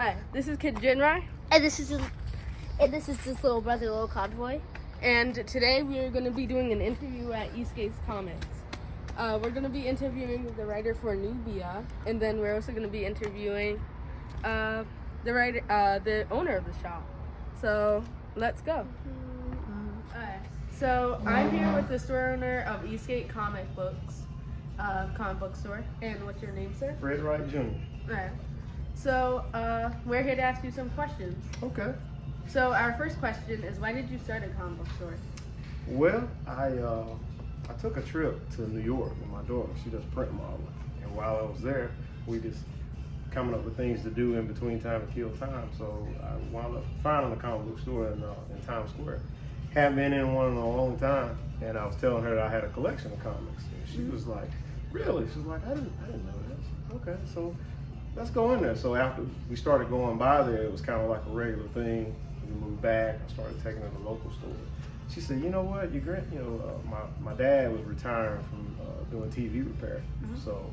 Hi, this is Kid Jinrai, And this is this little brother, little convoy. and today we are going to be doing an interview at Eastgate's Comics. We're going to be interviewing the writer for Nubia, and then we're also going to be interviewing the owner of the shop. So let's go. Alright, so I'm here with the store owner of Eastgate Comic Book Store. And what's your name, sir? Fred Wright Jr. Alright. So we're here to ask you some questions. Okay. So our first question is, why did you start a comic book store? Well, I took a trip to New York with my daughter. She does print modeling, and while I was there, we just coming up with things to do in between time to kill time. So I wound up finding a comic book store in Times Square. Haven't been in one in a long time, and I was telling her that I had a collection of comics, and she was like, "Really?" She was like, "I didn't know that." Okay, so let's go in there. So after we started going by there, it was kind of like a regular thing. We moved back. I started taking her to the local store. She said, "You know what? My dad was retiring from doing TV repair. So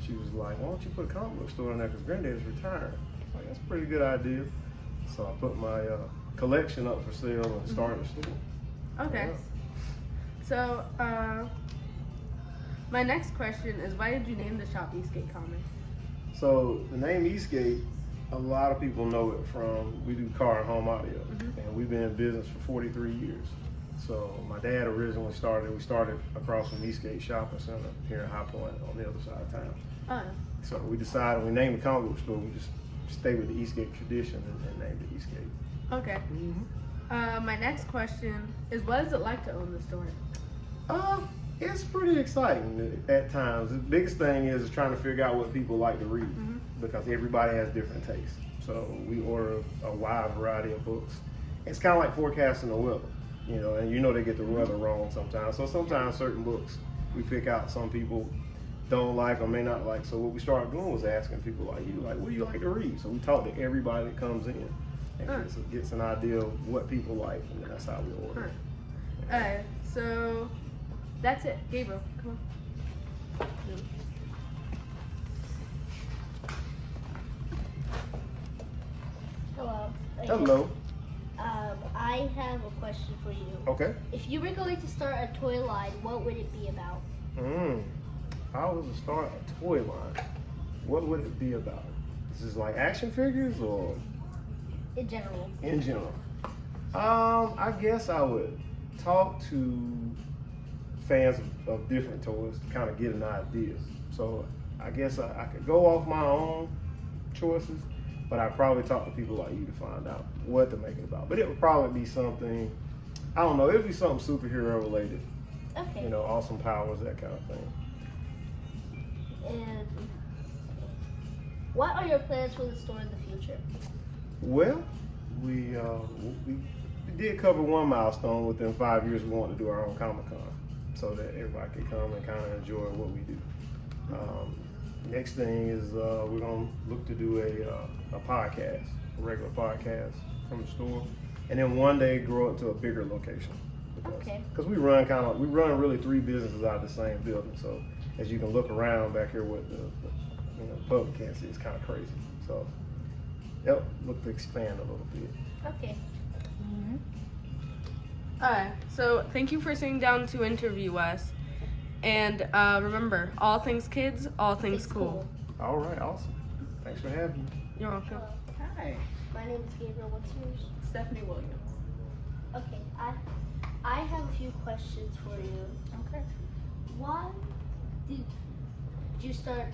she was like, why don't you put a comic book store in there because Granddad's retiring?" I was like, that's a pretty good idea. So I put my collection up for sale and started the store. Okay. Yeah. So my next question is, why did you name the shop Eastgate Comics? So the name Eastgate, a lot of people know it from, we do car and home audio, and we've been in business for 43 years. So my dad originally we started across from Eastgate Shopping Center here in High Point on the other side of town. So we decided, we named the comic book store, we just stay with the Eastgate tradition and named it Eastgate. Okay. My next question is, what is it like to own the store? It's pretty exciting at times. The biggest thing is trying to figure out what people like to read because everybody has different tastes. So we order a wide variety of books. It's kind of like forecasting the weather, and they get the weather wrong sometimes. So sometimes certain books we pick out some people don't like or may not like. So what we started doing was asking people like you, like, what do you like to read? So we talk to everybody that comes in and gets an idea of what people like, and then that's how we order. Alright, so that's it. Gabriel, come on. Hello. Hello. I have a question for you. Okay. If you were going to start a toy line, what would it be about? If I was to start a toy line, what would it be about? Is this like action figures or? In general. In general. I guess I would talk to fans of different toys to kind of get an idea. So I guess I could go off my own choices, but I'd probably talk to people like you to find out what to make it about. But it would probably be something, I don't know, it would be something superhero related. Okay. Awesome powers, that kind of thing. And what are your plans for the store in the future? Well, we did cover one milestone. Within 5 years, we want to do our own Comic-Con so that everybody can come and kind of enjoy what we do. Next thing is we're going to look to do a podcast, a regular podcast from the store, and then one day grow it to a bigger location. Because we run really 3 businesses out of the same building. So as you can look around back here, what the public can't see, it's kind of crazy. So look to expand a little bit. Okay. Alright, so thank you for sitting down to interview us. And remember, all things kids, all things cool. All right, awesome. Thanks for having me. You're welcome. Hi, My name is Gabriel. What's yours? Stephanie Williams. Okay. I have a few questions for you. Okay. Why did you start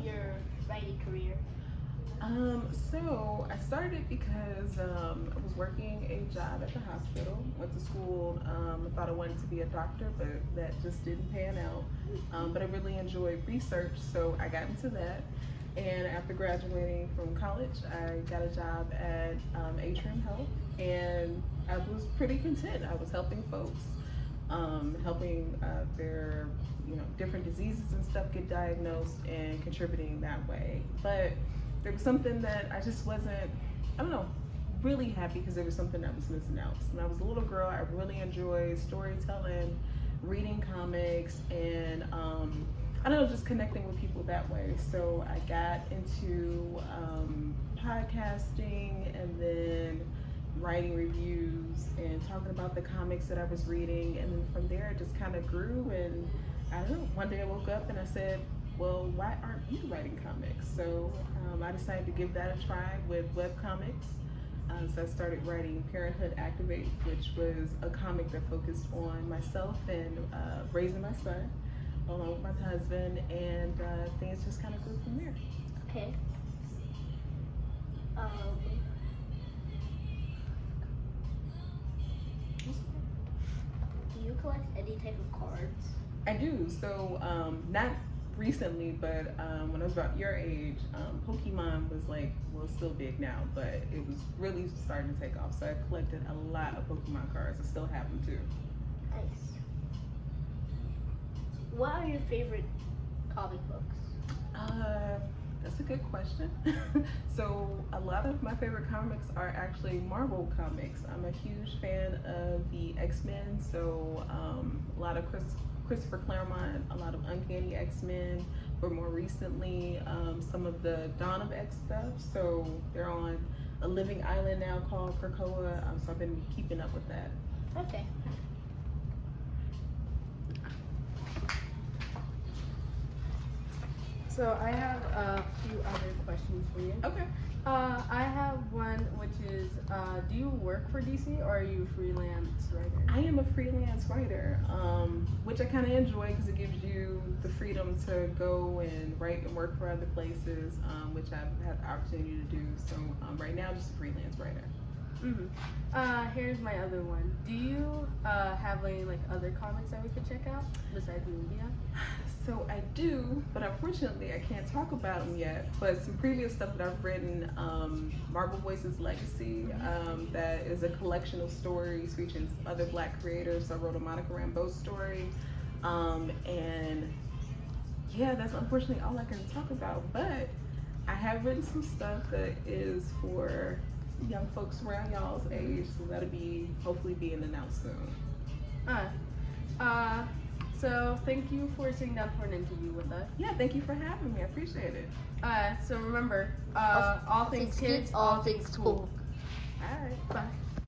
your writing career? So I started because I was working a job at the hospital, went to school, I thought I wanted to be a doctor, but that just didn't pan out. But I really enjoyed research, so I got into that. And after graduating from college, I got a job at Atrium Health, and I was pretty content. I was helping folks, helping their different diseases and stuff get diagnosed and contributing that way. But there was something that I just wasn't, really happy because there was something that was missing out. When I was a little girl, I really enjoyed storytelling, reading comics, and just connecting with people that way. So I got into podcasting and then writing reviews and talking about the comics that I was reading. And then from there, it just kind of grew. And I don't know, one day I woke up and I said, well, why aren't you writing comics? So I decided to give that a try with webcomics. So I started writing Parenthood Activate, which was a comic that focused on myself and raising my son along with my husband, and things just kind of grew from there. Okay. Do you collect any type of cards? I do. So not recently, but when I was about your age, Pokemon was still big now, but it was really starting to take off. So I collected a lot of Pokemon cards. I still have them too. Nice. What are your favorite comic books? That's a good question. So a lot of my favorite comics are actually Marvel comics. I'm a huge fan of the X-Men, so a lot of Christopher Claremont, a lot of Uncanny X-Men, but more recently some of the Dawn of X stuff. So they're on a living island now called Krakoa, so I've been keeping up with that. Okay. So I have a few other questions for you. Okay. I have one, which is, do you work for DC or are you a freelance writer? I am a freelance writer, which I kind of enjoy because it gives you the freedom to go and write and work for other places, which I've had the opportunity to do. So right now, just a freelance writer. Here's my other one. Do you have any other comics that we could check out besides Lugia? So I do, but unfortunately I can't talk about them yet. But some previous stuff that I've written, Marvel Voices Legacy, that is a collection of stories featuring other Black creators. So I wrote a Monica Rambeau story, and yeah, that's unfortunately all I can talk about. But I have written some stuff that is for young folks around y'all's age, so that'll be hopefully being announced soon. So thank you for sitting down for an interview with us. Yeah, thank you for having me. I appreciate it. So remember, all things kids, all things cool. All All right, bye.